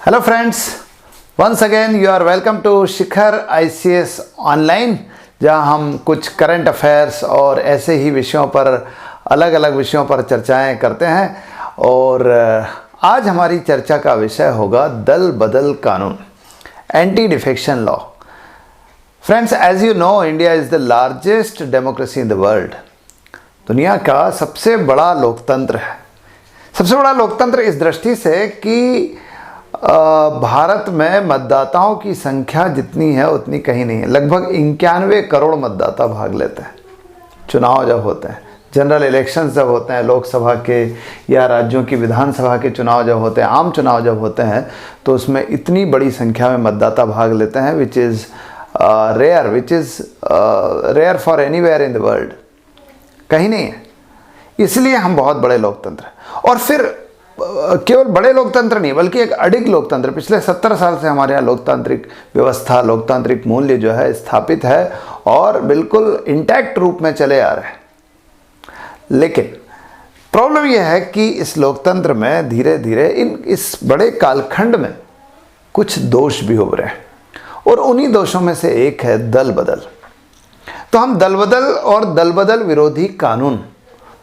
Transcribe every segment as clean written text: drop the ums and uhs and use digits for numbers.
Hello friends, once again you are welcome to Shikhar ICS online, जहां हम कुछ current affairs और ऐसे ही विषयों पर अलग अलग विषयों पर चर्चाएं करते हैं। और आज हमारी चर्चा का विषय होगा दल बदल कानून, anti defection law. Friends, as you know, India is the largest democracy in the world. दुनिया का सबसे बड़ा लोकतंत्र है। सबसे बड़ा लोकतंत्र इस दृष्टि से कि भारत में मतदाताओं की संख्या जितनी है उतनी कहीं नहीं है। लगभग 91 करोड़ मतदाता भाग लेते हैं। चुनाव जब होते हैं, जनरल इलेक्शंस जब होते हैं, लोकसभा के या राज्यों की विधानसभा के चुनाव जब होते हैं, आम चुनाव जब होते हैं, तो उसमें इतनी बड़ी संख्या में मतदाता भाग लेते हैं, which is rare for anywhere in the world. कहीं नहीं है। इसलिए हम बहुत बड़े लोकतंत्र हैं। और फिर केवल बड़े लोकतंत्र नहीं, बल्कि एक अडिग लोकतंत्र। पिछले 70 साल से हमारे यहाँ लोकतांत्रिक व्यवस्था, लोकतांत्रिक मूल्य जो है स्थापित है और बिल्कुल इंटैक्ट रूप में चले आ रहे हैं। लेकिन प्रॉब्लम यह है कि इस लोकतंत्र में धीरे धीरे इस बड़े कालखंड में कुछ दोष भी उभरे हैं, और उन्हीं दोषों में से एक है दल बदल। तो हम दल बदल और दल बदल विरोधी कानून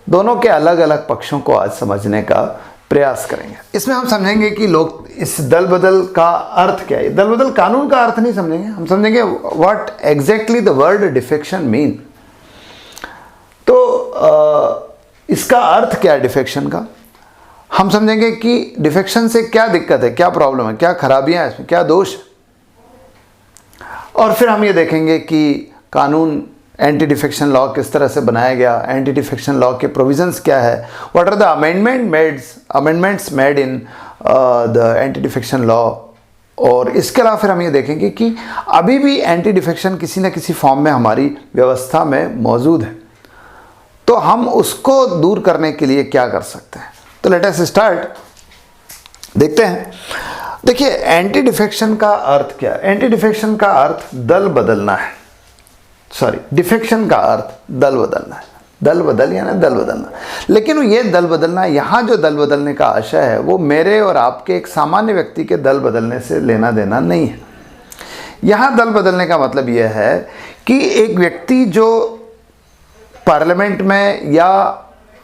दोनों के अलग अलग पक्षों को आज समझने का प्रयास करेंगे। इसमें हम समझेंगे कि लोग इस दल बदल का अर्थ क्या है। दल बदल कानून का अर्थ नहीं समझेंगे, हम समझेंगे what exactly the word defection mean. तो इसका अर्थ क्या है डिफेक्शन का। हम समझेंगे कि डिफेक्शन से क्या दिक्कत है, क्या प्रॉब्लम है, क्या खराबियां हैं इसमें, क्या दोष है। और फिर हम ये देखेंगे कि कानून एंटी डिफेक्शन लॉ किस तरह से बनाया गया, एंटी डिफेक्शन लॉ के प्रोविजंस क्या है, what are the amendments made in the anti defection law. और इसके अलावा फिर हम ये देखेंगे कि अभी भी एंटी डिफेक्शन किसी न किसी फॉर्म में हमारी व्यवस्था में मौजूद है, तो हम उसको दूर करने के लिए क्या कर सकते हैं। तो लेट अस स्टार्ट, देखते हैं। देखिए, एंटी डिफेक्शन का अर्थ क्या है। एंटी डिफेक्शन का अर्थ दल बदलना है। डिफेक्शन का अर्थ दल बदलना है। दल बदल यानी दल बदलना। लेकिन ये दल बदलना, यहाँ जो दल बदलने का आशय है, वो मेरे और आपके एक सामान्य व्यक्ति के दल बदलने से लेना देना नहीं है। यहाँ दल बदलने का मतलब यह है कि एक व्यक्ति जो पार्लियामेंट में या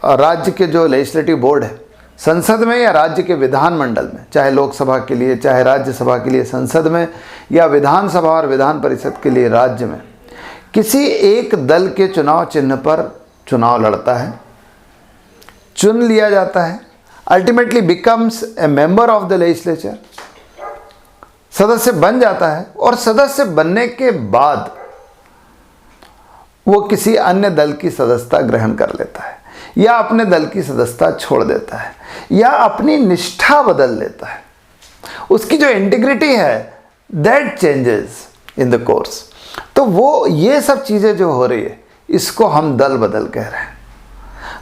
राज्य के जो लेजिस्लेटिव बोर्ड है, संसद में या राज्य के विधानमंडल में, चाहे लोकसभा के लिए, चाहे राज्यसभा के लिए संसद में, या विधानसभा और विधान परिषद के लिए राज्य में, किसी एक दल के चुनाव चिन्ह पर चुनाव लड़ता है, चुन लिया जाता है, ultimately becomes a member of the legislature, सदस्य बन जाता है, और सदस्य बनने के बाद वो किसी अन्य दल की सदस्यता ग्रहण कर लेता है, या अपने दल की सदस्यता छोड़ देता है, या अपनी निष्ठा बदल लेता है। उसकी जो इंटीग्रिटी है that changes in the course. तो वो ये सब चीज़ें जो हो रही है, इसको हम दल बदल कह रहे हैं।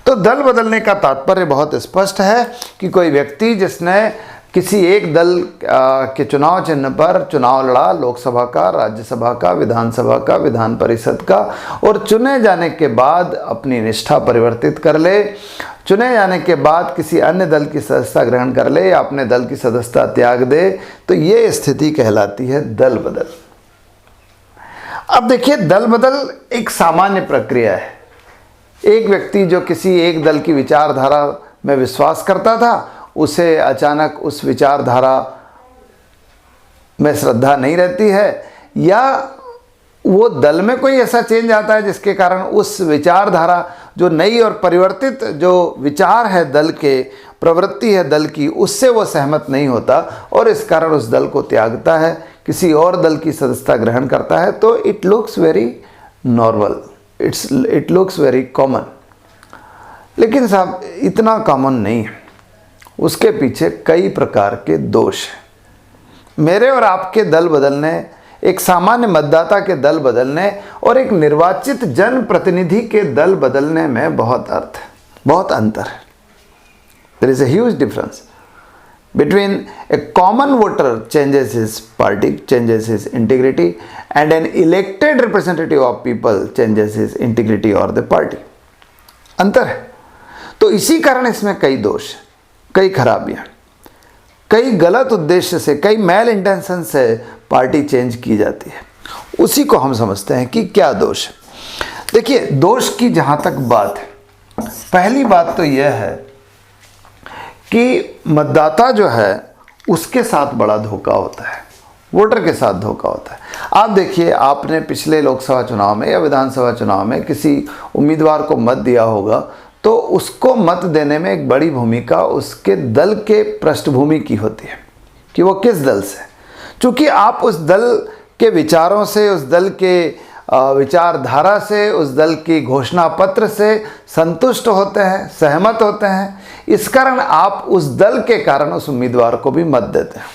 तो दल बदलने का तात्पर्य बहुत स्पष्ट है कि कोई व्यक्ति जिसने किसी एक दल के चुनाव चिन्ह पर चुनाव लड़ा, लोकसभा का, राज्यसभा का, विधानसभा का, विधान परिषद का, और चुने जाने के बाद अपनी निष्ठा परिवर्तित कर ले, चुने जाने के बाद किसी अन्य दल की सदस्यता ग्रहण कर ले या अपने दल की सदस्यता त्याग दे, तो ये स्थिति कहलाती है दल बदल। अब देखिए, दल बदल एक सामान्य प्रक्रिया है। एक व्यक्ति जो किसी एक दल की विचारधारा में विश्वास करता था, उसे अचानक उस विचारधारा में श्रद्धा नहीं रहती है, या वो दल में कोई ऐसा चेंज आता है जिसके कारण उस विचारधारा, जो नई और परिवर्तित जो विचार है दल के, प्रवृत्ति है दल की, उससे वो सहमत नहीं होता और इस कारण उस दल को त्यागता है, किसी और दल की सदस्यता ग्रहण करता है। तो it looks very normal, it looks very common. लेकिन साहब, इतना कॉमन नहीं है। उसके पीछे कई प्रकार के दोष हैं। मेरे और आपके दल बदलने, एक सामान्य मतदाता के दल बदलने और एक निर्वाचित जनप्रतिनिधि के दल बदलने में बहुत अर्थ है, बहुत अंतर है। There is a huge difference between a common voter changes his party, changes his integrity, and an elected representative of people changes his integrity or the party. अंतर है। तो इसी कारण इसमें कई दोष, कई खराबियां। कई गलत उद्देश्य से, कई मैल इंटेंशन से पार्टी चेंज की जाती है। उसी को हम समझते हैं कि क्या दोष है। देखिए, दोष की जहाँ तक बात है, पहली बात तो यह है कि मतदाता जो है उसके साथ बड़ा धोखा होता है, वोटर के साथ धोखा होता है। आप देखिए, आपने पिछले लोकसभा चुनाव में या विधानसभा चुनाव में किसी उम्मीदवार को मत दिया होगा, तो उसको मत देने में एक बड़ी भूमिका उसके दल के पृष्ठभूमि की होती है कि वो किस दल से। चूँकि आप उस दल के विचारों से, उस दल के विचारधारा से, उस दल की घोषणा पत्र से संतुष्ट होते हैं, सहमत होते हैं, इस कारण आप उस दल के कारण उस उम्मीदवार को भी मत देते हैं।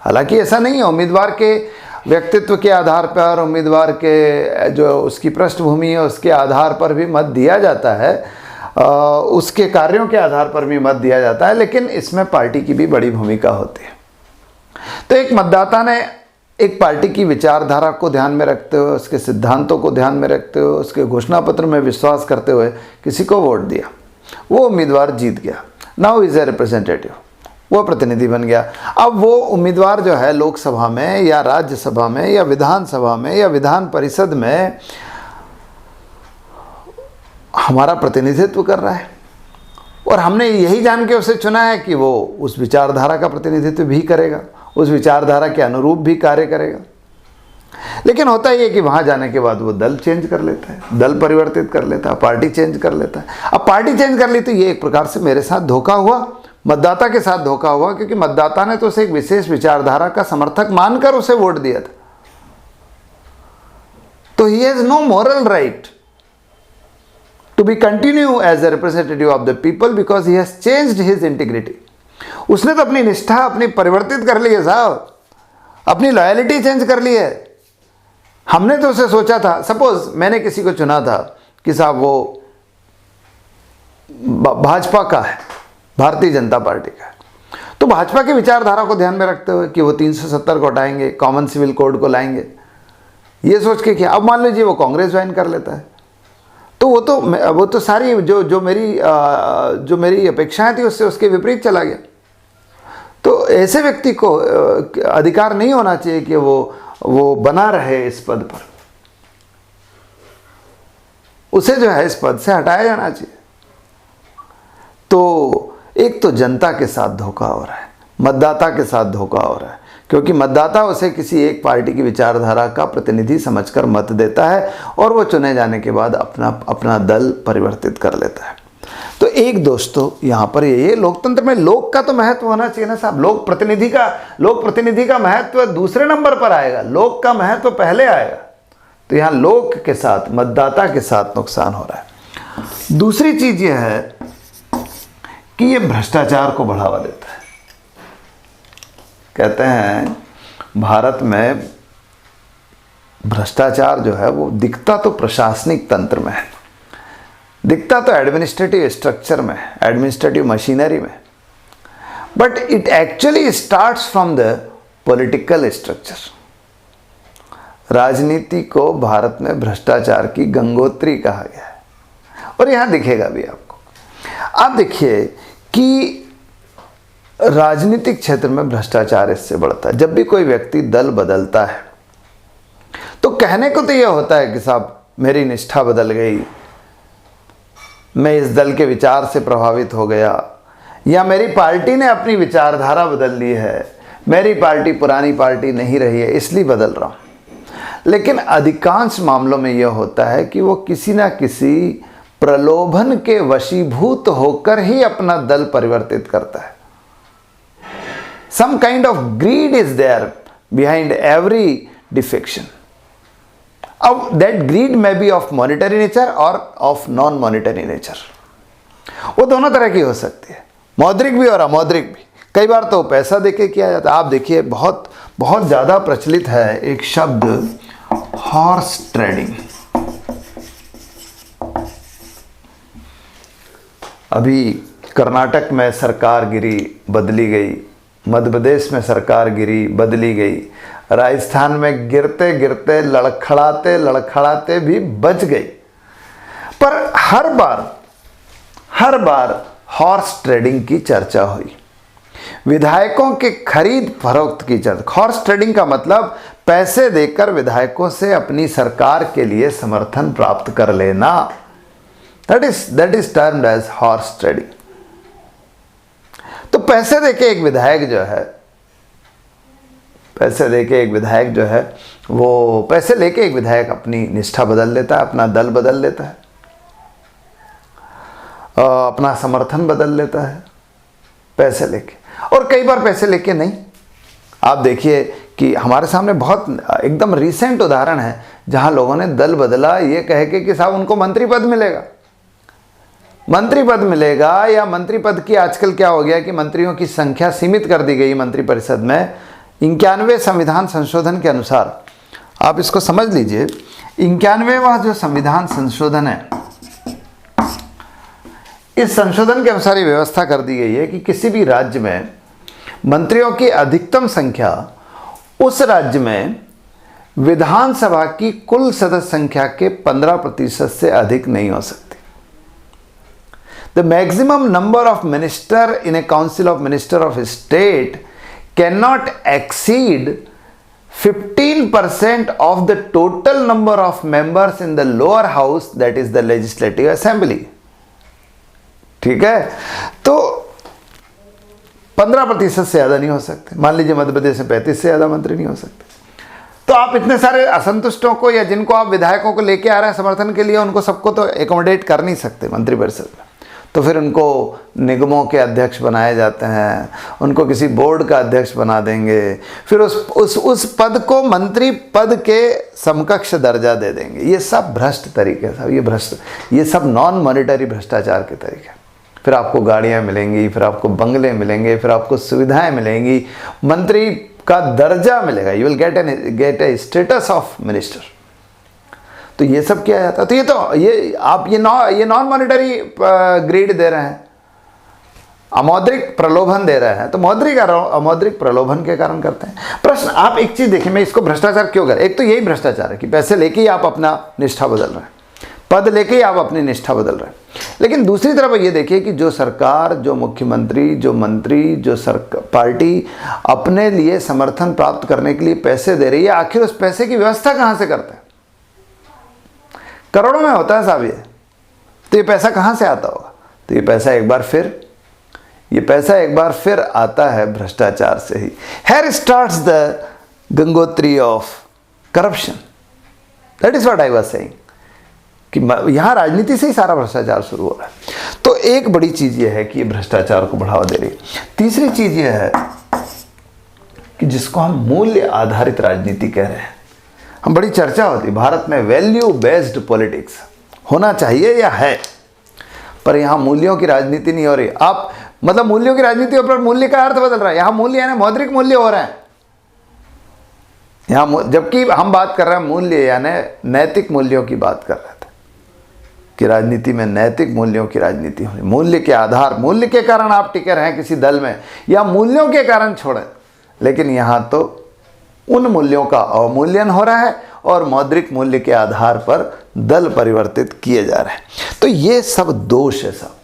हालांकि ऐसा नहीं है, उम्मीदवार के व्यक्तित्व के आधार पर, उम्मीदवार के जो उसकी पृष्ठभूमि है उसके आधार पर भी मत दिया जाता है, उसके कार्यों के आधार पर भी मत दिया जाता है, लेकिन इसमें पार्टी की भी बड़ी भूमिका होती है। तो एक मतदाता ने एक पार्टी की विचारधारा को ध्यान में रखते हुए, उसके सिद्धांतों को ध्यान में रखते हुए, उसके घोषणा पत्र में विश्वास करते हुए किसी को वोट दिया, वो उम्मीदवार जीत गया। नाउ इज ए रिप्रेजेंटेटिव, वो प्रतिनिधि बन गया। अब वो उम्मीदवार जो है लोकसभा में या राज्यसभा में या विधानसभा में या विधान परिषद में हमारा प्रतिनिधित्व कर रहा है, और हमने यही जान के उसे चुना है कि वो उस विचारधारा का प्रतिनिधित्व भी करेगा, उस विचारधारा के अनुरूप भी कार्य करेगा। लेकिन होता ही है कि वहाँ जाने के बाद वो दल चेंज कर लेता है, दल परिवर्तित कर लेता है, पार्टी चेंज कर लेता है। अब पार्टी चेंज कर ली तो ये एक प्रकार से मेरे साथ धोखा हुआ, मतदाता के साथ धोखा हुआ, क्योंकि मतदाता ने तो उसे एक विशेष विचारधारा का समर्थक मानकर उसे वोट दिया था। तो he has no moral right to be continue as a representative of the people because he has changed his integrity. उसने तो अपनी निष्ठा अपनी परिवर्तित कर ली है साहब, अपनी लॉयलिटी चेंज कर ली है। हमने तो उसे सोचा था, सपोज मैंने किसी को चुना था कि साहब वो भाजपा का है, भारतीय जनता पार्टी का है, तो भाजपा की विचारधारा को ध्यान में रखते हुए कि वो 370 को हटाएंगे, कॉमन सिविल कोड को लाएंगे, ये सोच के किया। अब मान लीजिए वो कांग्रेस ज्वाइन कर लेता है, तो वो तो सारी जो मेरी अपेक्षाएं थी उससे उसके विपरीत चला गया। तो ऐसे व्यक्ति को अधिकार नहीं होना चाहिए कि वो बना रहे इस पद पर, उसे जो है इस पद से हटाया जाना चाहिए। तो एक तो जनता के साथ धोखा हो रहा है, मतदाता के साथ धोखा हो रहा है, क्योंकि मतदाता उसे किसी एक पार्टी की विचारधारा का प्रतिनिधि समझकर मत देता है और वो चुने जाने के बाद अपना दल परिवर्तित कर लेता है। तो एक दोस्तों यहाँ पर ये लोकतंत्र में लोक का तो महत्व होना चाहिए ना साहब। लोक प्रतिनिधि का महत्व दूसरे नंबर पर आएगा, लोक का महत्व पहले आएगा। तो यहाँ लोक के साथ, मतदाता के साथ नुकसान हो रहा है। दूसरी चीज यह है कि ये भ्रष्टाचार को बढ़ावा देता है। कहते हैं भारत में भ्रष्टाचार जो है वो दिखता तो प्रशासनिक तंत्र में है, दिखता तो एडमिनिस्ट्रेटिव स्ट्रक्चर में, एडमिनिस्ट्रेटिव मशीनरी में, but it actually starts from the political structure. राजनीति को भारत में भ्रष्टाचार की गंगोत्री कहा गया है, और यहां दिखेगा भी आपको। आप देखिए कि राजनीतिक क्षेत्र में भ्रष्टाचार इससे बढ़ता है। जब भी कोई व्यक्ति दल बदलता है तो कहने को तो यह होता है कि साहब मेरी निष्ठा बदल गई, मैं इस दल के विचार से प्रभावित हो गया, या मेरी पार्टी ने अपनी विचारधारा बदल ली है, मेरी पार्टी पुरानी पार्टी नहीं रही है इसलिए बदल रहा हूं। लेकिन अधिकांश मामलों में यह होता है कि वो किसी ना किसी प्रलोभन के वशीभूत होकर ही अपना दल परिवर्तित करता है। Some kind of greed is there behind every defection. That greed may be of monetary nature or of non-monetary nature. वो दोनों तरह की हो सकती है, मौद्रिक भी और अमौद्रिक भी। कई बार तो पैसा देके किया जाता है। आप देखिए बहुत ज़्यादा प्रचलित है एक शब्द हॉर्स ट्रेडिंग। अभी कर्नाटक में सरकार गिरी, बदली गई, मध्य प्रदेश में सरकार गिरी, बदली गई, राजस्थान में गिरते गिरते लड़खड़ाते भी बच गई। पर हर बार हॉर्स ट्रेडिंग की चर्चा हुई। विधायकों के खरीद फरोख्त की चर्चा। हॉर्स ट्रेडिंग का मतलब पैसे देकर विधायकों से अपनी सरकार के लिए समर्थन प्राप्त कर लेना। That is termed as horse trading. तो पैसे देके एक विधायक जो है, वो पैसे लेके एक विधायक अपनी निष्ठा बदल लेता है, अपना दल बदल लेता है, अपना समर्थन बदल लेता है पैसे लेके। और कई बार पैसे लेके नहीं। आप देखिए कि हमारे सामने बहुत एकदम रीसेंट उदाहरण है जहां लोगों ने दल बदला ये कह के कि साहब उनको मंत्री पद मिलेगा, या मंत्री पद की आजकल क्या हो गया कि मंत्रियों की संख्या सीमित कर दी गई मंत्रिपरिषद में। 91वें संविधान संशोधन के अनुसार, आप इसको समझ लीजिए, 91वां जो संविधान संशोधन है, इस संशोधन के अनुसार ये व्यवस्था कर दी गई है कि किसी भी राज्य में मंत्रियों की अधिकतम संख्या उस राज्य में विधानसभा की कुल सदस्य संख्या के 15% से अधिक नहीं हो सकती। The maximum number of minister in A council of minister of state can not exceed 15% of the total number of members in the lower house, that is the legislative assembly. ठीक है, तो 15% से ज़्यादा नहीं हो सकते। मान लीजिए मध्य प्रदेश में 35 से ज़्यादा मंत्री नहीं हो सकते। तो आप इतने सारे असंतुष्टों को या जिनको आप विधायकों को लेके आ रहे हैं समर्थन के लिए, उनको सबको तो एकोमोडेट कर नहीं सकते मंत्रिपरिषद में। तो फिर उनको निगमों के अध्यक्ष बनाए जाते हैं, उनको किसी बोर्ड का अध्यक्ष बना देंगे, फिर उस पद को मंत्री पद के समकक्ष दर्जा दे देंगे। ये सब भ्रष्ट तरीके हैं, ये सब नॉन मॉनिटरी भ्रष्टाचार के तरीके। फिर आपको गाड़ियाँ मिलेंगी, फिर आपको बंगले मिलेंगे, फिर आपको सुविधाएं मिलेंगी, मंत्री का दर्जा मिलेगा, you will get A status of minister. तो ये सब किया जाता है। तो ये आप ये नॉन मॉनिटरी ग्रेड दे रहे हैं, अमौद्रिक प्रलोभन दे रहे हैं। तो अमौद्रिक प्रलोभन के कारण करते हैं। प्रश्न, आप एक चीज देखिए, मैं इसको भ्रष्टाचार क्यों कर, एक तो यही भ्रष्टाचार है कि पैसे लेके ही आप अपना निष्ठा बदल रहे हैं, पद लेके ही आप अपनी निष्ठा बदल रहे हैं। लेकिन दूसरी तरफ ये देखिए कि जो सरकार, जो मुख्यमंत्री, जो मंत्री, जो पार्टी अपने लिए समर्थन प्राप्त करने के लिए पैसे दे रही है, आखिर उस पैसे की व्यवस्था कहां से करते हैं? करोड़ों में होता है साहब ये। तो ये पैसा कहां से आता होगा? तो ये पैसा एक बार फिर आता है भ्रष्टाचार से ही। Here starts the Gangotri of corruption. That is what I was saying कि यहां राजनीति से ही सारा भ्रष्टाचार शुरू हो रहा है। तो एक बड़ी चीज यह है कि ये भ्रष्टाचार को बढ़ावा दे रही है। तीसरी चीज यह है कि जिसको हम मूल्य आधारित राजनीति कह रहे हैं, हम बड़ी चर्चा होती है भारत में वैल्यू बेस्ड पॉलिटिक्स होना चाहिए या है, पर यहां मूल्यों की राजनीति नहीं हो रही। आप मतलब मूल्यों की राजनीति पर मूल्य का अर्थ बदल रहा है। यहां मूल्य यानी मौद्रिक मूल्य हो रहे हैं यहां, जबकि हम बात कर रहे हैं मूल्य यानी नैतिक मूल्यों की बात कर रहे थे कि राजनीति में नैतिक मूल्यों की राजनीति हो। मूल्य के आधार, मूल्य के कारण आप टिके रहें किसी दल में या मूल्यों के कारण छोड़ें, लेकिन यहां तो उन मूल्यों का अवमूल्यन हो रहा है और मौद्रिक मूल्य के आधार पर दल परिवर्तित किए जा रहे हैं। तो ये सब दोष है सब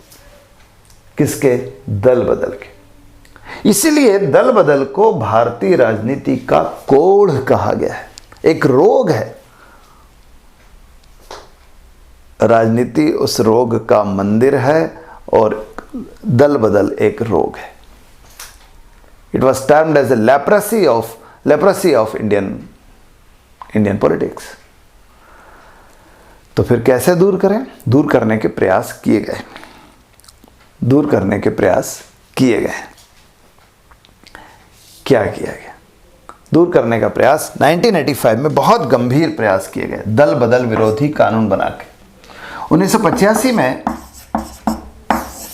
किसके? दल बदल के। इसीलिए दल बदल को भारतीय राजनीति का कोढ़ कहा गया है, एक रोग है। राजनीति उस रोग का मंदिर है और दल बदल एक रोग है। It was termed as a leprosy of Indian politics. तो फिर कैसे दूर करें? दूर करने के प्रयास किए गए। क्या किया गया? दूर करने का प्रयास 1985 में बहुत गंभीर प्रयास किए गए, दल बदल विरोधी कानून बना के। 1985 में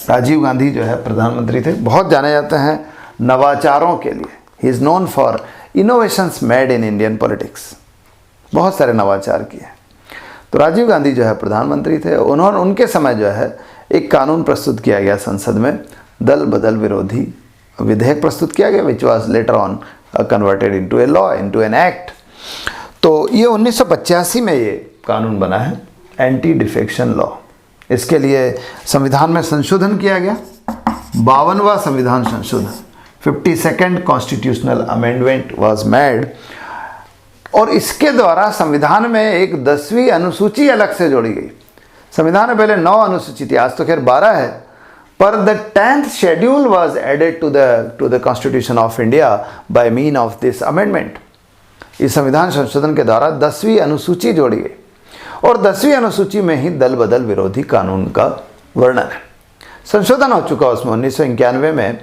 राजीव गांधी जो है प्रधानमंत्री थे, बहुत जाने जाते हैं नवाचारों के लिए। He is known for innovations made in Indian politics, बहुत सारे नवाचार किए। तो राजीव गांधी जो है प्रधानमंत्री थे, उनके समय जो है एक कानून प्रस्तुत किया गया संसद में, दल बदल विरोधी विधेयक प्रस्तुत किया गया, which was later on converted into a law, into an act. तो ये 1985 में ये कानून बना है, एंटी डिफेक्शन लॉ। इसके लिए संविधान में संशोधन किया गया, 52वां संविधान संशोधन। 52nd constitutional amendment was made, और इसके द्वारा संविधान में एक 10वीं अनुसूची अलग से जोड़ी गई। संविधान में पहले 9 अनुसूची थी, आज तो खैर 12 है, पर the 10th schedule was added to the constitution of India by mean of this amendment. इस संविधान संशोधन के द्वारा 10वीं अनुसूची जोड़ी गई, और 10वीं अनुसूची में ही दल बदल विरोधी कानून का वर्णन है। संशोधन हो चुका उसमें 1991 में,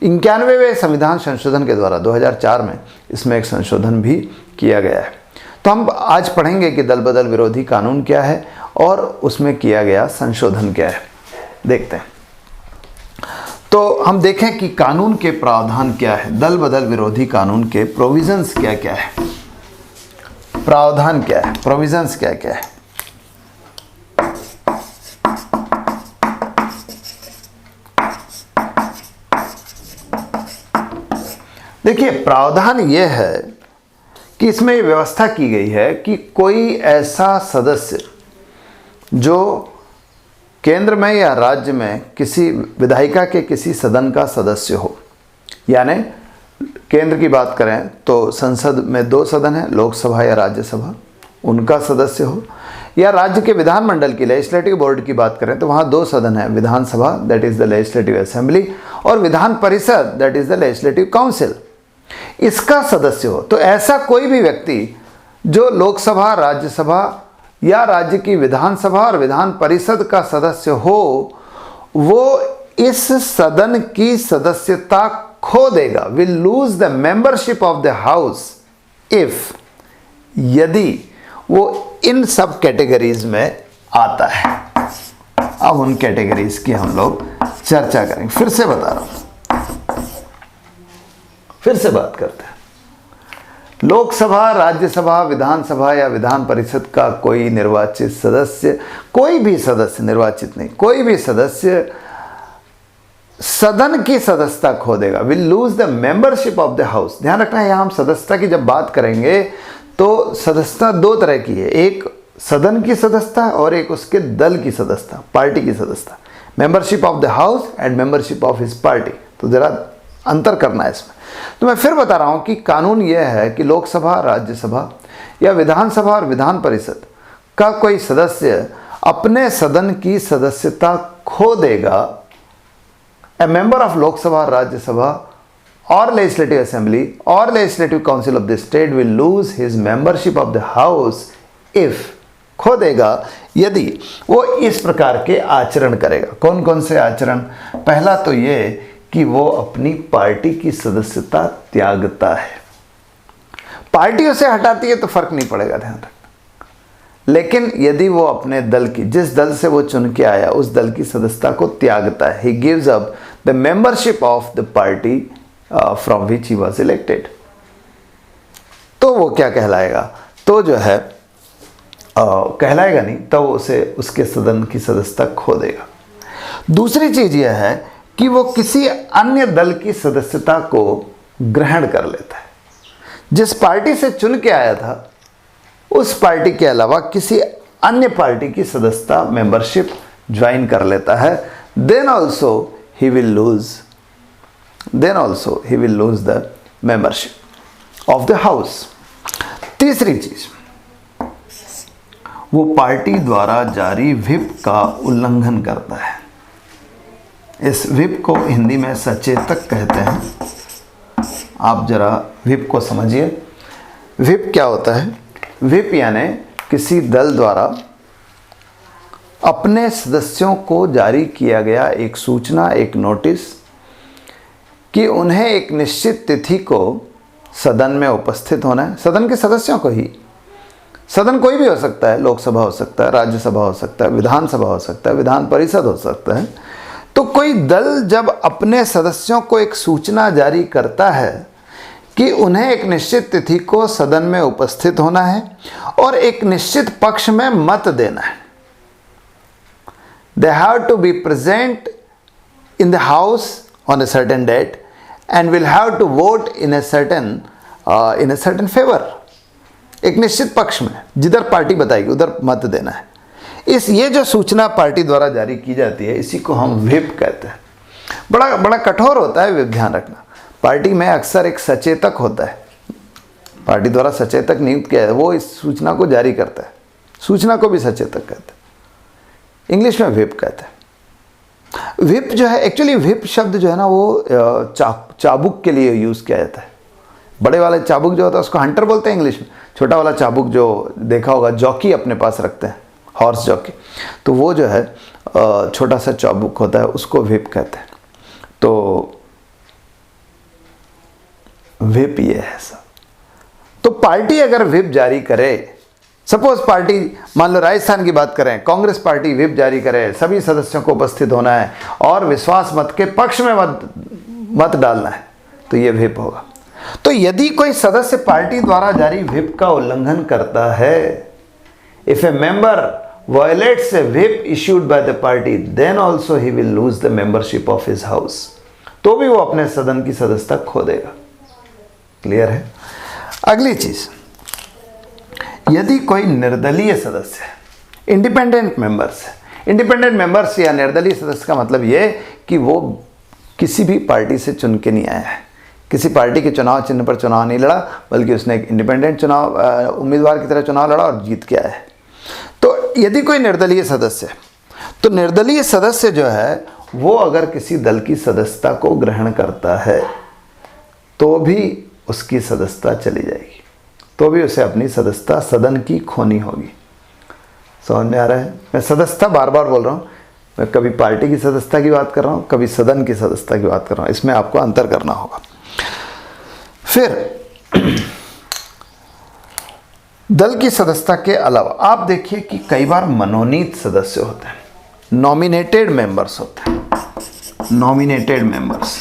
91वें संविधान संशोधन के द्वारा 2004 में इसमें एक संशोधन भी किया गया है। तो हम आज पढ़ेंगे कि दल बदल विरोधी कानून क्या है और उसमें किया गया संशोधन क्या है। देखते हैं। तो हम देखें कि कानून के प्रावधान क्या है, दल बदल विरोधी कानून के प्रोविजंस क्या क्या है, प्रावधान क्या है, प्रोविजंस क्या क्या है। देखिए, प्रावधान यह है कि इसमें ये व्यवस्था की गई है कि कोई ऐसा सदस्य जो केंद्र में या राज्य में किसी विधायिका के किसी सदन का सदस्य हो, यानी केंद्र की बात करें तो संसद में 2 सदन है, लोकसभा या राज्यसभा, उनका सदस्य हो, या राज्य के विधानमंडल की लेजिस्लेटिव बोर्ड की बात करें तो वहाँ 2 सदन है, विधानसभा that is the legislative assembly, और विधान परिषद that is the legislative council, इसका सदस्य हो। तो ऐसा कोई भी व्यक्ति जो लोकसभा, राज्यसभा या राज्य की विधानसभा और विधान परिषद का सदस्य हो, वो इस सदन की सदस्यता खो देगा, will lose the membership of the house if, यदि वो इन सब कैटेगरीज में आता है। अब उन कैटेगरीज की हम लोग चर्चा करेंगे। फिर से बता रहा हूं, फिर से बात करते हैं। लोकसभा, राज्यसभा, विधानसभा या विधान परिषद का कोई निर्वाचित सदस्य, कोई भी सदस्य, निर्वाचित नहीं, कोई भी सदस्य सदन की सदस्यता खो देगा, will lose the membership of the house. ध्यान रखना है, यहां हम सदस्यता की जब बात करेंगे तो सदस्यता 2 तरह की है, एक सदन की सदस्यता और एक उसके दल की सदस्यता, पार्टी की सदस्यता। Membership of the house and membership of his party, तो जरा अंतर करना है इसमें। तो मैं फिर बता रहा हूं कि कानून यह है कि लोकसभा, राज्यसभा या विधानसभा और विधान परिषद का कोई सदस्य अपने सदन की सदस्यता खो देगा। ए मेंबर ऑफ लोकसभा, राज्यसभा और लेजिस्लेटिव असेंबली और legislative council of the state will lose his membership of the house if, खो देगा यदि वो इस प्रकार के आचरण करेगा। कौन कौन से आचरण? पहला तो ये कि वो अपनी पार्टी की सदस्यता त्यागता है। पार्टी उसे हटाती है तो फर्क नहीं पड़ेगा, ध्यान रखना। लेकिन यदि वो अपने दल की, जिस दल से वो चुन के आया, उस दल की सदस्यता को त्यागता है, he gives up the membership of the party from which he was elected, तो वो क्या कहलाएगा? तो जो है कहलाएगा नहीं, तो उसे उसके सदन की सदस्यता खो देगा। दूसरी चीज यह है कि वो किसी अन्य दल की सदस्यता को ग्रहण कर लेता है। जिस पार्टी से चुन के आया था उस पार्टी के अलावा किसी अन्य पार्टी की सदस्यता, मेंबरशिप ज्वाइन कर लेता है, then also he will lose the membership of the house. तीसरी चीज, वो पार्टी द्वारा जारी व्हिप का उल्लंघन करता है। इस व्हिप को हिंदी में सचेतक कहते हैं। आप जरा व्हिप को समझिए। व्हिप क्या होता है? व्हिप यानी किसी दल द्वारा अपने सदस्यों को जारी किया गया एक सूचना, एक नोटिस कि उन्हें एक निश्चित तिथि को सदन में उपस्थित होना है। सदन के सदस्यों को ही, सदन कोई भी हो सकता है, लोकसभा हो सकता है, राज्यसभा हो सकता है, विधानसभा हो सकता है, विधान परिषद हो सकता है। तो कोई दल जब अपने सदस्यों को एक सूचना जारी करता है कि उन्हें एक निश्चित तिथि को सदन में उपस्थित होना है और एक निश्चित पक्ष में मत देना है, they have to be present in the house on a certain date and will have to vote in a certain favor। एक निश्चित पक्ष में जिधर पार्टी बताएगी उधर मत देना है। ये जो सूचना पार्टी द्वारा जारी की जाती है, इसी को हम व्हिप कहते हैं। बड़ा बड़ा कठोर होता है व्हिप, ध्यान रखना। पार्टी में अक्सर एक सचेतक होता है, पार्टी द्वारा सचेतक नियुक्त किया है, वो इस सूचना को जारी करता है। सूचना को भी सचेतक कहते हैं, इंग्लिश में व्हिप कहते हैं। व्हिप जो है, एक्चुअली व्हिप शब्द जो है ना वो चाबुक के लिए यूज़ किया जाता है। बड़े वाले चाबुक जो होता है उसको हंटर बोलते हैं इंग्लिश में। छोटा वाला चाबुक जो देखा होगा जॉकी अपने पास रखते हैं, हॉर्स जॉकी, तो वो जो है छोटा सा चाबुक होता है, उसको व्हिप कहते हैं। तो व्हिप ये है सब। तो पार्टी अगर व्हिप जारी करे, सपोज पार्टी, मान लो राजस्थान की बात करें, कांग्रेस पार्टी व्हिप जारी करे, सभी सदस्यों को उपस्थित होना है और विश्वास मत के पक्ष में मत डालना है, तो ये व्हिप होगा। तो यदि कोई सदस्य पार्टी द्वारा जारी व्हिप का उल्लंघन करता है, if a member violates a whip issued by the party, then also he will lose the membership of his house, तो भी वो अपने सदन की सदस्यता खो देगा। क्लियर है? अगली चीज, यदि कोई निर्दलीय सदस्य है, इंडिपेंडेंट मेंबर्स है, इंडिपेंडेंट मेंबर्स या निर्दलीय सदस्य का मतलब ये कि वो किसी भी पार्टी से चुन के नहीं आया है, किसी पार्टी के चुनाव चिन्ह पर चुनाव नहीं लड़ा, बल्कि उसने एक इंडिपेंडेंट चुनाव उम्मीदवार की तरह चुनाव लड़ा और जीत के आया है। तो यदि कोई निर्दलीय सदस्य है, तो निर्दलीय सदस्य जो है वो अगर किसी दल की सदस्यता को ग्रहण करता है तो भी उसकी सदस्यता चली जाएगी, तो भी उसे अपनी सदस्यता सदन की खोनी होगी। समझ में आ रहा है? मैं सदस्यता बार बार बोल रहा हूँ, मैं कभी पार्टी की सदस्यता की बात कर रहा हूँ, कभी सदन की सदस्यता की बात कर रहा हूँ, इसमें आपको अंतर करना होगा। फिर दल की सदस्यता के अलावा आप देखिए कि कई बार मनोनीत सदस्य होते हैं, नॉमिनेटेड मेंबर्स होते हैं, नॉमिनेटेड मेंबर्स।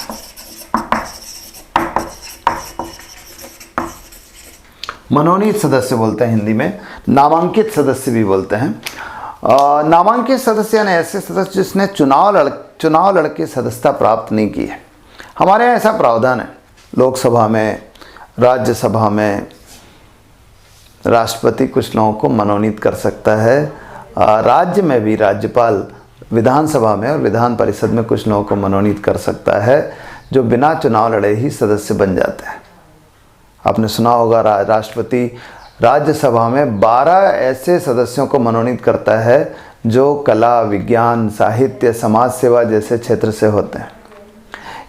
मनोनीत सदस्य बोलते हैं हिंदी में, नामांकित सदस्य भी बोलते हैं। नामांकित सदस्य यानी ऐसे सदस्य जिसने चुनाव लड़ के सदस्यता प्राप्त नहीं की है। हमारे यहाँ ऐसा प्रावधान है, लोकसभा में, राज्यसभा में राष्ट्रपति कुछ लोगों को मनोनीत कर सकता है, राज्य में भी राज्यपाल विधानसभा में और विधान परिषद में कुछ लोगों को मनोनीत कर सकता है जो बिना चुनाव लड़े ही सदस्य बन जाते हैं। आपने सुना होगा राष्ट्रपति राज्यसभा में 12 ऐसे सदस्यों को मनोनीत करता है जो कला, विज्ञान, साहित्य, समाज सेवा जैसे क्षेत्र से होते हैं,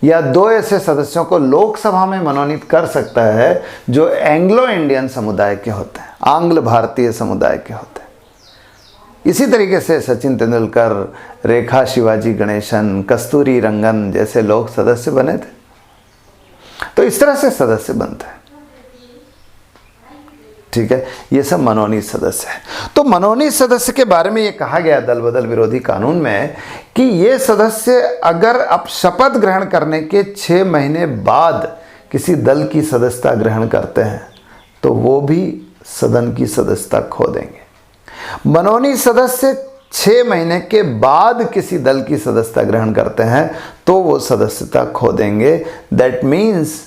या 2 ऐसे सदस्यों को लोकसभा में मनोनीत कर सकता है जो एंग्लो इंडियन समुदाय के होते हैं, आंग्ल भारतीय समुदाय के होते हैं। इसी तरीके से सचिन तेंदुलकर, रेखा शिवाजी गणेशन, कस्तूरी रंगन जैसे लोग सदस्य बने थे। तो इस तरह से सदस्य बनते हैं। ठीक है, ये सब मनोनीत सदस्य है। तो मनोनीत सदस्य के बारे में ये कहा गया दल बदल विरोधी कानून में कि ये सदस्य अगर अब शपथ ग्रहण करने के 6 महीने बाद किसी दल की सदस्यता ग्रहण करते हैं तो वो भी सदन की सदस्यता खो देंगे। मनोनीत सदस्य 6 महीने के बाद किसी दल की सदस्यता ग्रहण करते हैं तो वो सदस्यता खो देंगे। दैट मीन्स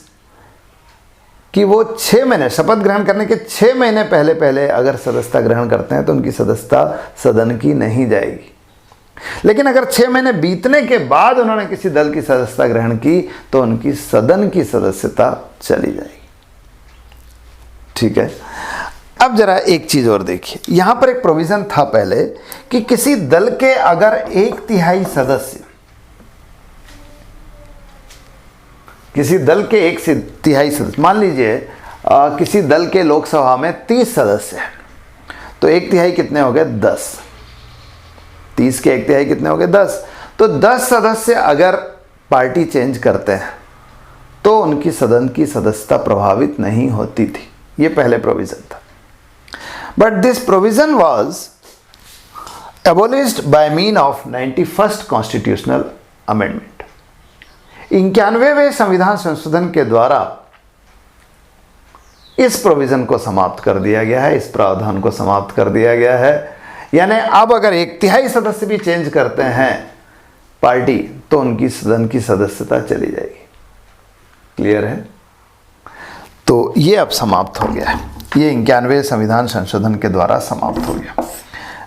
कि वो 6 महीने, शपथ ग्रहण करने के 6 महीने पहले अगर सदस्यता ग्रहण करते हैं तो उनकी सदस्यता सदन की नहीं जाएगी। लेकिन अगर 6 महीने बीतने के बाद उन्होंने किसी दल की सदस्यता ग्रहण की तो उनकी सदन की सदस्यता चली जाएगी। ठीक है, अब जरा एक चीज और देखिए, यहां पर एक प्रोविजन था पहले कि किसी दल के अगर 1/3 सदस्य, किसी दल के 1/3 सदस्य, मान लीजिए किसी दल के लोकसभा में 30 सदस्य हैं तो 1/3 कितने हो गए? 10। 30 के 1/3 कितने हो गए? 10। तो 10 सदस्य अगर पार्टी चेंज करते हैं तो उनकी सदन की सदस्यता प्रभावित नहीं होती थी। ये पहले प्रोविजन था। But this provision was abolished by mean of 91st constitutional amendment. 91वें संविधान संशोधन के द्वारा इस प्रोविजन को समाप्त कर दिया गया है, इस प्रावधान को समाप्त कर दिया गया है। यानी अब अगर 1/3 सदस्य भी चेंज करते हैं पार्टी तो उनकी सदन की सदस्यता चली जाएगी। क्लियर है? तो ये अब समाप्त हो गया है, ये 91वें संविधान संशोधन के द्वारा समाप्त हो गया।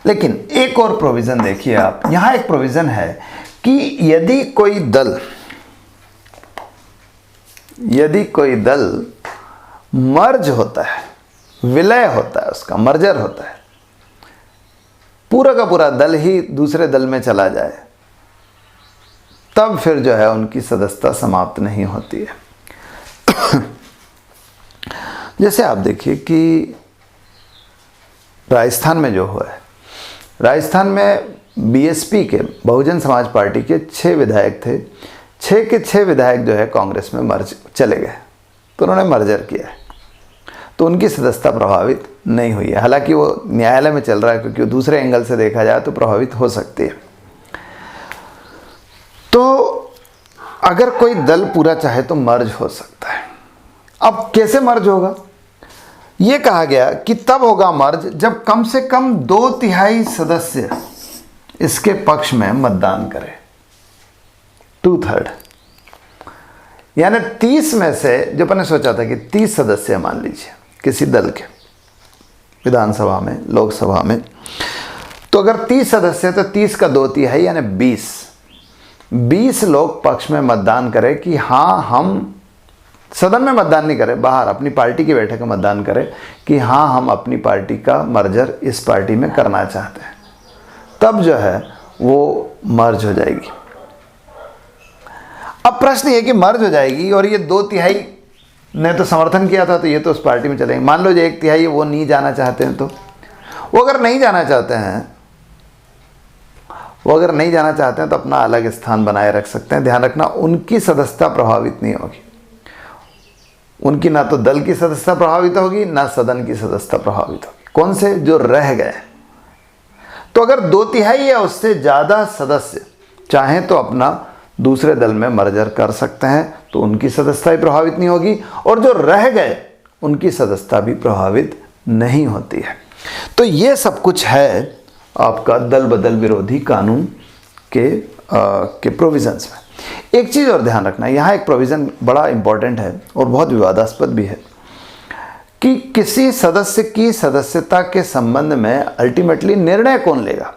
लेकिन एक और प्रोविजन देखिए आप, यहाँ एक प्रोविजन है कि यदि कोई दल मर्ज होता है, विलय होता है, उसका मर्जर होता है, पूरा का पूरा दल ही दूसरे दल में चला जाए, तब फिर जो है उनकी सदस्यता समाप्त नहीं होती है। जैसे आप देखिए कि राजस्थान में जो हुआ है, राजस्थान में बीएसपी के, बहुजन समाज पार्टी के 6 विधायक थे, 6 के 6 विधायक जो है कांग्रेस में मर्ज चले गए, तो उन्होंने मर्जर किया है, तो उनकी सदस्यता प्रभावित नहीं हुई है। हालांकि वो न्यायालय में चल रहा है, क्योंकि दूसरे एंगल से देखा जाए तो प्रभावित हो सकती है। तो अगर कोई दल पूरा चाहे तो मर्ज हो सकता है। अब कैसे मर्ज होगा? ये कहा गया कि तब होगा मर्ज जब कम से कम 2/3 सदस्य इसके पक्ष में मतदान करें, 2/3, यानी 30 में से, जो मैंने सोचा था कि 30 सदस्य मान लीजिए किसी दल के, विधानसभा में, लोकसभा में, तो अगर 30 सदस्य तो 30 का 2/3 यानी 20 लोग पक्ष में मतदान करें कि हाँ, हम सदन में मतदान नहीं करें, बाहर अपनी पार्टी की बैठक में मतदान करें कि हाँ, हम अपनी पार्टी का मर्जर इस पार्टी में करना चाहते हैं, तब जो है वो मर्ज हो जाएगी। अब प्रश्न ये कि मर्ज हो जाएगी और ये 2/3 ने तो समर्थन किया था, तो ये तो उस पार्टी में चलेंगे। मान लो जो 1/3 वो नहीं जाना चाहते हैं, तो वो अगर नहीं जाना चाहते हैं तो अपना अलग स्थान बनाए रख सकते हैं। ध्यान रखना, उनकी सदस्यता प्रभावित नहीं होगी, उनकी ना तो दल की सदस्यता प्रभावित होगी, ना सदन की सदस्यता प्रभावित होगी। कौन से? जो रह गए। तो अगर 2/3 या उससे ज़्यादा सदस्य चाहें तो अपना दूसरे दल में मर्जर कर सकते हैं, तो उनकी सदस्यता भी प्रभावित नहीं होगी, और जो रह गए उनकी सदस्यता भी प्रभावित नहीं होती है। तो ये सब कुछ है आपका दल बदल विरोधी कानून के प्रोविजंस में। एक चीज़ और ध्यान रखना, यहाँ एक प्रोविज़न बड़ा इंपॉर्टेंट है और बहुत विवादास्पद भी है कि किसी सदस्य की सदस्यता के संबंध में अल्टीमेटली निर्णय कौन लेगा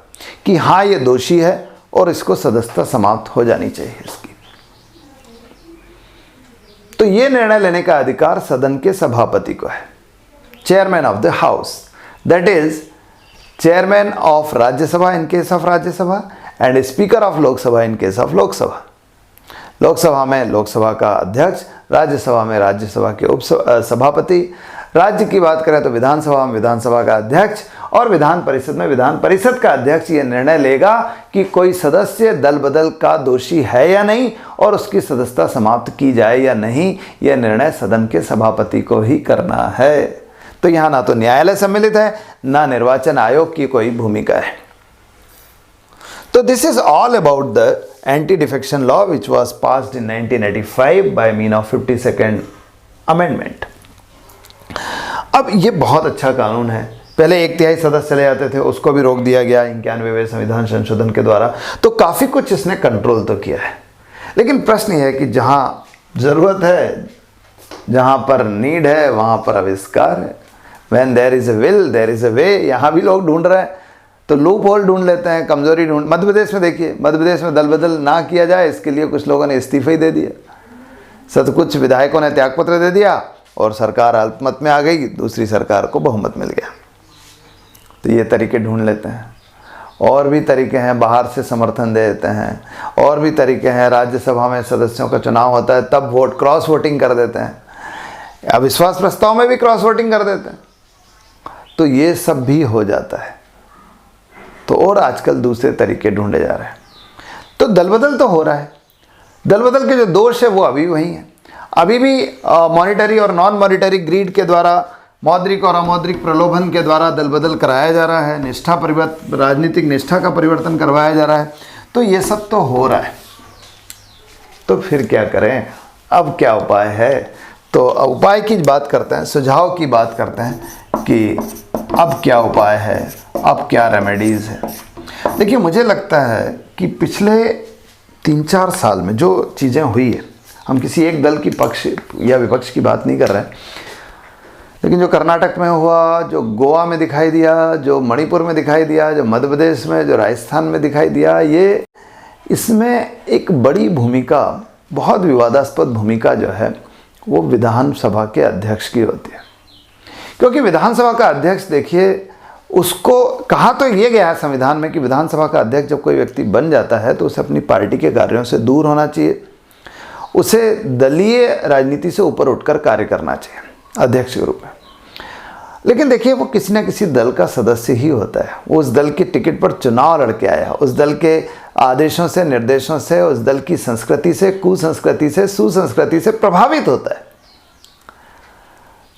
कि हाँ, ये दोषी है और इसको सदस्यता समाप्त हो जानी चाहिए इसकी। तो ये निर्णय लेने का अधिकार सदन के सभापति को है, chairman of the house, that is chairman of Rajya Sabha in case of Rajya Sabha and speaker of Lok Sabha in case of Lok Sabha. Lok Sabha में लोकसभा का अध्यक्ष, राज्यसभा में राज्यसभा के उप सभापति, राज्य की बात करें तो विधानसभा में विधानसभा का अध्यक्ष, और विधान परिषद में विधान परिषद का अध्यक्ष ये निर्णय लेगा कि कोई सदस्य दल बदल का दोषी है या नहीं और उसकी सदस्यता समाप्त की जाए या नहीं। यह निर्णय सदन के सभापति को ही करना है। तो यहाँ ना तो न्यायालय सम्मिलित है, ना निर्वाचन आयोग की कोई भूमिका है। तो this is all about the anti defection law which was passed in 1985 by mean of 52nd amendment. अब ये बहुत अच्छा कानून है। पहले 1/3 सदस्य चले जाते थे, उसको भी रोक दिया गया 91वें संविधान संशोधन के द्वारा। तो काफ़ी कुछ इसने कंट्रोल तो किया है, लेकिन प्रश्न ये है कि जहाँ ज़रूरत है, जहाँ पर नीड है, वहाँ पर आविष्कार है। When there is a will, there is a way। यहाँ भी लोग ढूंढ रहे हैं, तो लूप होल ढूंढ लेते हैं, कमजोरी ढूंढ। मध्य प्रदेश में देखिए, मध्य प्रदेश में दल बदल ना किया जाए इसके लिए कुछ लोगों ने इस्तीफे ही दे दिया, कुछ विधायकों ने त्यागपत्र दे दिया और सरकार अल्पमत में आ गई, दूसरी सरकार को बहुमत मिल गया। तो ये तरीके ढूंढ लेते हैं। और भी तरीके हैं, बाहर से समर्थन दे देते हैं, और भी तरीके हैं, राज्यसभा में सदस्यों का चुनाव होता है तब वोट क्रॉस वोटिंग कर देते हैं, अविश्वास प्रस्ताव में भी क्रॉस वोटिंग कर देते हैं। तो ये सब भी हो जाता है। तो और आजकल दूसरे तरीके ढूंढे जा रहे हैं। तो दल बदल तो हो रहा है, दल बदल के जो दोष है वो अभी वही है। अभी भी मॉनिटरी और नॉन मॉनिटरी ग्रीड के द्वारा, मौद्रिक और अमौद्रिक प्रलोभन के द्वारा दल बदल कराया जा रहा है, निष्ठा परिवर्तन, राजनीतिक निष्ठा का परिवर्तन करवाया जा रहा है। तो ये सब तो हो रहा है। तो फिर क्या करें, अब क्या उपाय है? तो उपाय की बात करते हैं, सुझाव की बात करते हैं कि अब क्या उपाय है, अब क्या रेमेडीज़ है। देखिए, मुझे लगता है कि पिछले 3-4 साल में जो चीज़ें हुई है, हम किसी एक दल की पक्ष या विपक्ष की बात नहीं कर रहे हैं, लेकिन जो कर्नाटक में हुआ, जो गोवा में दिखाई दिया, जो मणिपुर में दिखाई दिया, जो मध्य प्रदेश में, जो राजस्थान में दिखाई दिया, ये इसमें एक बड़ी भूमिका, बहुत विवादास्पद भूमिका जो है वो विधानसभा के अध्यक्ष की होती है। क्योंकि विधानसभा का अध्यक्ष, देखिए, उसको कहा तो ये गया है संविधान में कि विधानसभा का अध्यक्ष जब कोई व्यक्ति बन जाता है तो उसे अपनी पार्टी के कार्यों से दूर होना चाहिए, उसे दलीय राजनीति से ऊपर उठकर कार्य करना चाहिए अध्यक्ष के रूप में। लेकिन देखिए, वो किसी न किसी दल का सदस्य ही होता है, वो उस दल की टिकट पर चुनाव लड़के आया, उस दल के आदेशों से, निर्देशों से, उस दल की संस्कृति से, कुसंस्कृति से, सुसंस्कृति से प्रभावित होता है।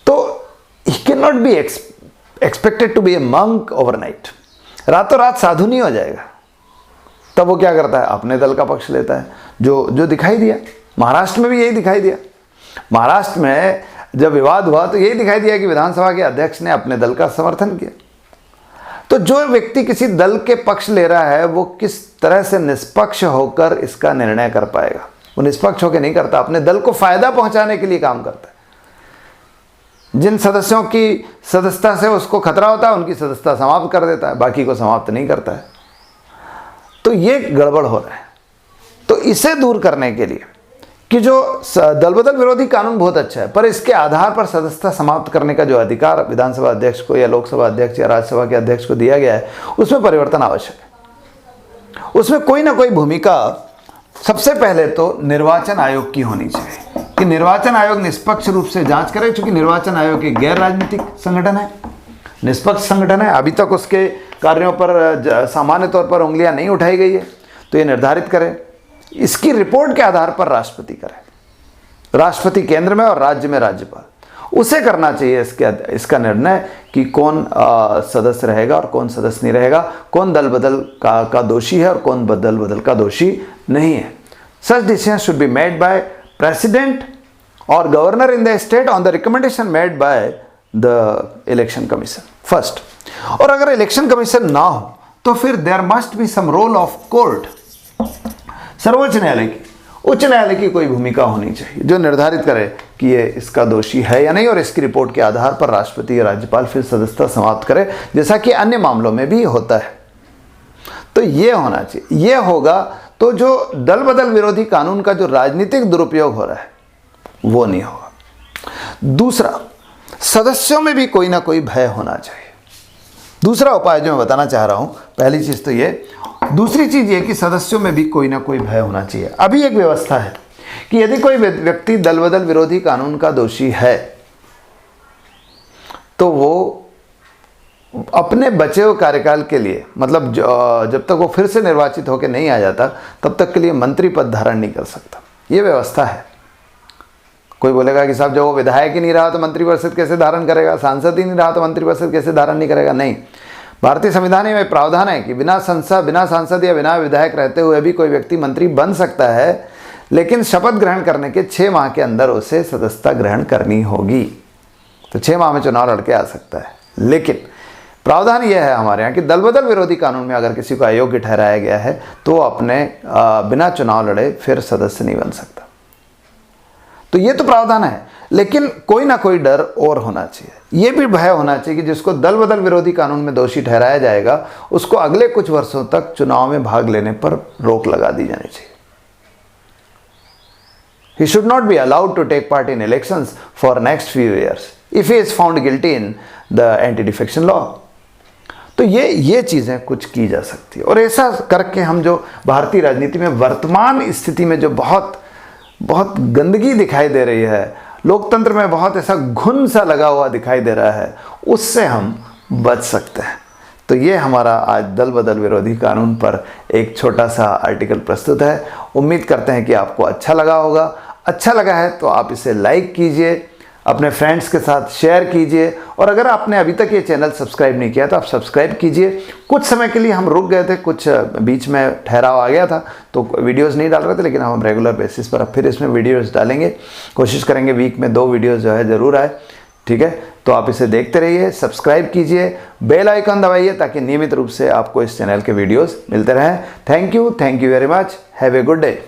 तो he can not be expected to be a monk overnight. रातों रात साधु नहीं हो जाएगा। तब वो क्या करता है, अपने दल का पक्ष लेता है, जो दिखाई दिया महाराष्ट्र में भी यही दिखाई दिया। महाराष्ट्र में जब विवाद हुआ तो यही दिखाई दिया कि विधानसभा के अध्यक्ष ने अपने दल का समर्थन किया। तो जो व्यक्ति किसी दल के पक्ष ले रहा है वो किस तरह से निष्पक्ष होकर इसका निर्णय कर पाएगा? वो निष्पक्ष होकर नहीं करता, अपने दल को फायदा पहुंचाने के लिए काम करता है। जिन सदस्यों की सदस्यता से उसको खतरा होता है उनकी सदस्यता समाप्त कर देता है, बाकी को समाप्त नहीं करता है। तो ये गड़बड़ हो रहा है। तो इसे दूर करने के लिए कि जो दल बदल विरोधी कानून बहुत अच्छा है, पर इसके आधार पर सदस्यता समाप्त करने का जो अधिकार विधानसभा अध्यक्ष को या लोकसभा अध्यक्ष या राज्यसभा के अध्यक्ष को दिया गया है, उसमें परिवर्तन आवश्यक है। उसमें कोई ना कोई भूमिका सबसे पहले तो निर्वाचन आयोग की होनी चाहिए कि निर्वाचन आयोग निष्पक्ष रूप से जांच करे, क्योंकि निर्वाचन आयोग एक गैर राजनीतिक संगठन है, निष्पक्ष संगठन है। अभी तक उसके कार्यों पर सामान्य तौर पर उंगलियां नहीं उठाई गई है। तो ये निर्धारित करे, इसकी रिपोर्ट के आधार पर राष्ट्रपति करे, राष्ट्रपति केंद्र में और राज्य में राज्यपाल, उसे करना चाहिए इसका निर्णय कि कौन सदस्य रहेगा और कौन सदस्य नहीं रहेगा, कौन दल बदल का दोषी है और कौन दल बदल का दोषी नहीं है। Such decision should be made by president और governor in the state on the recommendation made by the election commission first. और अगर इलेक्शन कमीशन ना हो तो फिर there must be some role of court, सर्वोच्च न्यायालय की, उच्च न्यायालय की कोई भूमिका होनी चाहिए जो निर्धारित करे कि ये इसका दोषी है या नहीं, और इसकी रिपोर्ट के आधार पर राष्ट्रपति या राज्यपाल फिर सदस्यता समाप्त करे, जैसा कि अन्य मामलों में भी होता है। तो ये होना चाहिए। ये होगा तो जो दल बदल विरोधी कानून का जो राजनीतिक दुरुपयोग हो रहा है वो नहीं होगा। दूसरा, सदस्यों में भी कोई ना कोई भय होना चाहिए। दूसरा उपाय जो मैं बताना चाह रहा हूं, पहली चीज तो ये, दूसरी चीज ये कि सदस्यों में भी कोई ना कोई भय होना चाहिए। अभी एक व्यवस्था है कि यदि कोई व्यक्ति दल बदल विरोधी कानून का दोषी है तो वो अपने बचे हुए कार्यकाल के लिए, मतलब जब तक वो फिर से निर्वाचित होकर नहीं आ जाता तब तक के लिए मंत्री पद धारण नहीं कर सकता। ये व्यवस्था है। कोई बोलेगा कि साहब जब वो विधायक ही नहीं रहा तो मंत्रिपरिषद कैसे धारण करेगा, सांसद ही नहीं रहा तो मंत्रिपरिषद कैसे धारण नहीं करेगा? नहीं, भारतीय संविधान में प्रावधान है कि बिना सांसद या बिना विधायक रहते हुए भी कोई व्यक्ति मंत्री बन सकता है, लेकिन शपथ ग्रहण करने के 6 माह के अंदर उसे सदस्यता ग्रहण करनी होगी। तो 6 माह में चुनाव लड़के आ सकता है। लेकिन प्रावधान यह है हमारे यहाँ कि दल बदल विरोधी कानून में अगर किसी को अयोग्य ठहराया गया है तो अपने बिना चुनाव लड़े फिर सदस्य नहीं बन सकता। तो ये तो प्रावधान है, लेकिन कोई ना कोई डर और होना चाहिए। ये भी भय होना चाहिए कि जिसको दल बदल विरोधी कानून में दोषी ठहराया जाएगा उसको अगले कुछ वर्षों तक चुनाव में भाग लेने पर रोक लगा दी जानी चाहिए। He should not be allowed to take part in elections for next few years if he is found guilty in the anti-defection law. तो ये चीज़ें कुछ की जा सकती है। और ऐसा करके हम जो भारतीय राजनीति में वर्तमान स्थिति में जो बहुत गंदगी दिखाई दे रही है, लोकतंत्र में बहुत ऐसा घुन सा लगा हुआ दिखाई दे रहा है, उससे हम बच सकते हैं। तो ये हमारा आज दल बदल विरोधी कानून पर एक छोटा सा आर्टिकल प्रस्तुत है। उम्मीद करते हैं कि आपको अच्छा लगा होगा। अच्छा लगा है तो आप इसे लाइक कीजिए, अपने फ्रेंड्स के साथ शेयर कीजिए, और अगर आपने अभी तक ये चैनल सब्सक्राइब नहीं किया तो आप सब्सक्राइब कीजिए। कुछ समय के लिए हम रुक गए थे, कुछ बीच में ठहराव आ गया था तो वीडियोस नहीं डाल रहे थे, लेकिन हम रेगुलर बेसिस पर अब फिर इसमें वीडियोस डालेंगे। कोशिश करेंगे वीक में 2 वीडियोस जो है ज़रूर आए। ठीक है, तो आप इसे देखते रहिए, सब्सक्राइब कीजिए, बेल आइकन दबाइए ताकि नियमित रूप से आपको इस चैनल के वीडियोस मिलते रहें। Thank you very much. Have a good day.